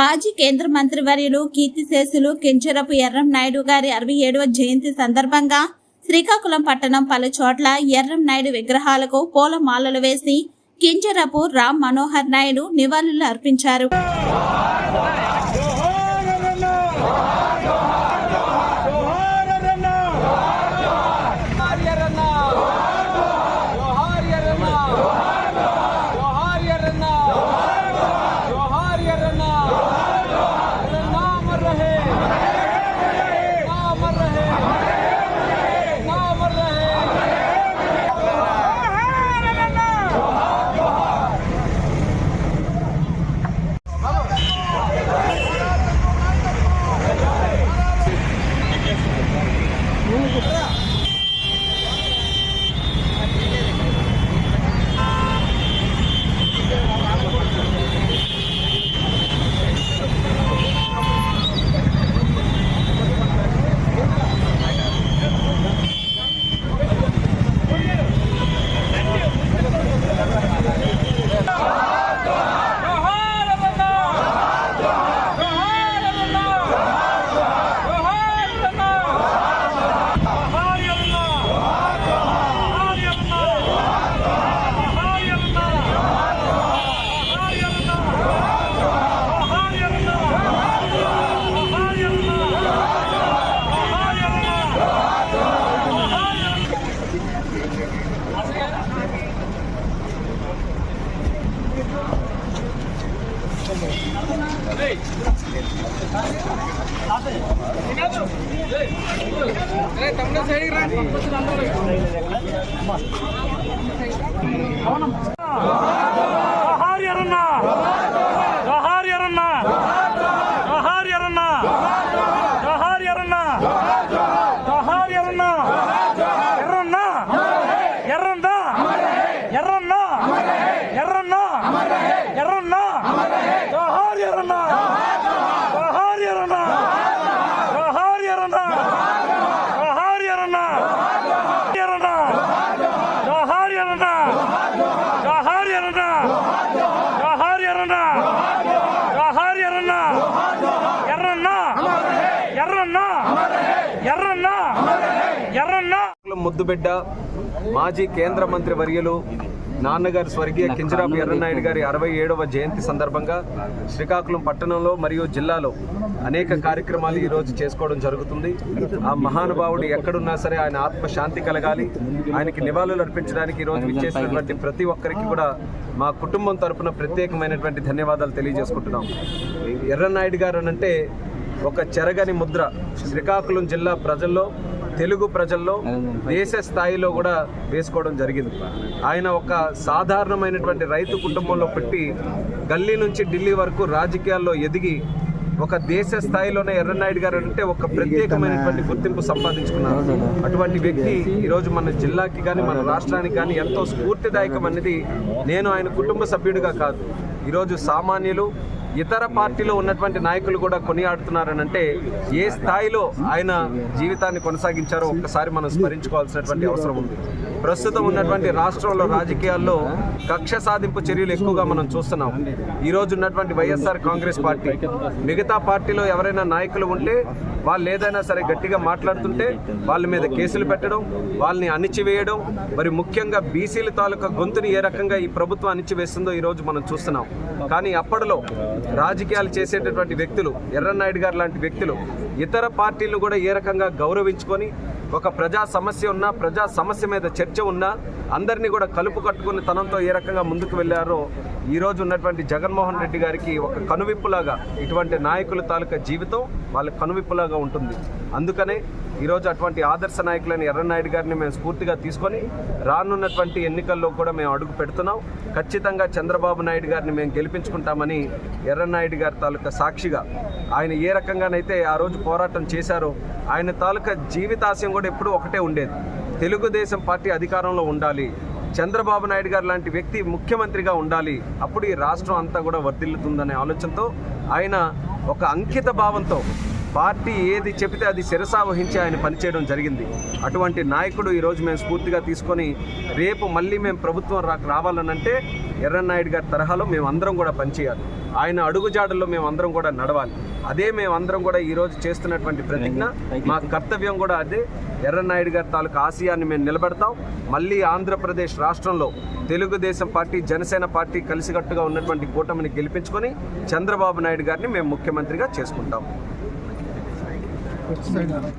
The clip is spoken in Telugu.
మాజీ కేంద్ర మంత్రివర్యులు కీర్తిశేషులు కింజరపు ఎర్రంనాయుడు గారి 67వ జయంతి సందర్భంగా శ్రీకాకుళం పట్టణం పలు చోట్ల ఎర్రంనాయుడు విగ్రహాలకు పూలమాలలు వేసి కింజరపు రామ్ మనోహర్ నాయుడు నివాళులు అర్పించారు. ముద్దుబిడ్డ మాజీ కేంద్ర మంత్రి వర్యులు నాన్నగారు స్వర్గీయ కింజరాపు ఎర్రన్నాయుడు గారి 67వ జయంతి సందర్భంగా శ్రీకాకుళం పట్టణంలో మరియు జిల్లాలో అనేక కార్యక్రమాలు ఈరోజు చేసుకోవడం జరుగుతుంది. ఆ మహానుభావుడు ఎక్కడున్నా సరే ఆయన ఆత్మశాంతి కలగాలి, ఆయనకి నివాళులు అర్పించడానికి ఈరోజు విచ్చేసినటువంటి ప్రతి ఒక్కరికి కూడా మా కుటుంబం తరఫున ప్రత్యేకమైనటువంటి ధన్యవాదాలు తెలియజేసుకుంటున్నాం. ఎర్రన్నాయుడు గారు అంటే ఒక చెరగని ముద్ర శ్రీకాకుళం జిల్లా ప్రజల్లో, తెలుగు ప్రజల్లో, దేశ స్థాయిలో కూడా వేసుకోవడం జరిగింది. ఆయన ఒక సాధారణమైనటువంటి రైతు కుటుంబంలో పెట్టి గల్లీ నుంచి ఢిల్లీ వరకు రాజకీయాల్లో ఎదిగి ఒక దేశ స్థాయిలోనే ఎర్రన్నాయుడు గారు అంటే ఒక ప్రత్యేకమైనటువంటి గుర్తింపు సంపాదించుకున్నారు. అటువంటి వ్యక్తి ఈరోజు మన జిల్లాకి కానీ మన రాష్ట్రానికి కానీ ఎంతో స్ఫూర్తిదాయకం అనేది నేను ఆయన కుటుంబ సభ్యుడిగా కాదు, ఈరోజు సామాన్యులు ఇతర పార్టీలో ఉన్నటువంటి నాయకులు కూడా కొనియాడుతున్నారనంటే ఏ స్థాయిలో ఆయన జీవితాన్ని కొనసాగించారో ఒక్కసారి మనం స్మరించుకోవాల్సినటువంటి అవసరం ఉంది. ప్రస్తుతం ఉన్నటువంటి రాష్ట్రంలో రాజకీయాల్లో కక్ష సాధింపు చర్యలు ఎక్కువగా మనం చూస్తున్నాం. ఈరోజు ఉన్నటువంటి వైఎస్ఆర్ కాంగ్రెస్ పార్టీ, మిగతా పార్టీలో ఎవరైనా నాయకులు ఉంటే వాళ్ళు ఏదైనా సరే గట్టిగా మాట్లాడుతుంటే వాళ్ళ మీద కేసులు పెట్టడం, వాళ్ళని అణిచివేయడం, మరి ముఖ్యంగా బీసీల తాలూకా గొంతుని ఏ రకంగా ఈ ప్రభుత్వం అణిచివేస్తుందో ఈరోజు మనం చూస్తున్నాం. కానీ అప్పటిలో రాజకీయాలు చేసేటటువంటి వ్యక్తులు, ఎర్రన్నాయుడు గారు లాంటి వ్యక్తులు ఇతర పార్టీలను కూడా ఏ రకంగా గౌరవించుకొని ఒక ప్రజా సమస్య ఉన్నా, ప్రజా సమస్య మీద చర్చ ఉన్నా అందరినీ కూడా కలుపు కట్టుకుని తనంతో ఏ రకంగా ముందుకు వెళ్ళారో ఈరోజు ఉన్నటువంటి జగన్మోహన్ రెడ్డి గారికి ఒక కనువిప్పులాగా ఇటువంటి నాయకుల తాలూకా జీవితం వాళ్ళ కనువిప్పులాగా ఉంటుంది. అందుకనే ఈరోజు అటువంటి ఆదర్శ నాయకులైన ఎర్రన్నాయుడు గారిని మేము స్ఫూర్తిగా తీసుకొని రానున్నటువంటి ఎన్నికల్లో కూడా మేము అడుగు పెడుతున్నాం. ఖచ్చితంగా చంద్రబాబు నాయుడు గారిని మేము గెలిపించుకుంటామని ఎర్రన్నాయుడు గారి తాలూకా సాక్షిగా ఆయన ఏ రకంగానైతే ఆ రోజు పోరాటం చేశారో ఆయన తాలూకా జీవితాశయం కూడా ఎప్పుడూ ఒకటే ఉండేది, తెలుగుదేశం పార్టీ అధికారంలో ఉండాలి, చంద్రబాబు నాయుడు గారు లాంటి వ్యక్తి ముఖ్యమంత్రిగా ఉండాలి, అప్పుడు ఈ రాష్ట్రం అంతా కూడా వర్ధిల్లుతుందనే ఆలోచనతో ఆయన ఒక అంకిత భావంతో పార్టీ ఏది చెబితే అది శిరసావహించి ఆయన పనిచేయడం జరిగింది. అటువంటి నాయకుడు ఈరోజు మేము స్ఫూర్తిగా తీసుకొని రేపు మళ్ళీ మేము ప్రభుత్వం రావాలనంటే ఎర్రన్నాయుడు గారి తరహాలో మేము అందరం కూడా పనిచేయాలి. ఆయన అడుగుజాడల్లో మేము అందరం కూడా నడవాలి. అదే మేమందరం కూడా ఈరోజు చేస్తున్నటువంటి ప్రతిజ్ఞ. మా కర్తవ్యం కూడా అదే. ఎర్రన్నాయుడు గారి తాలూకు ఆశయాన్ని మేము నిలబెడతాం. మళ్ళీ ఆంధ్రప్రదేశ్ రాష్ట్రంలో తెలుగుదేశం పార్టీ, జనసేన పార్టీ కలిసికట్టుగా ఉన్నటువంటి కూటమిని గెలిపించుకొని చంద్రబాబు నాయుడు గారిని మేము ముఖ్యమంత్రిగా చేసుకుంటాం.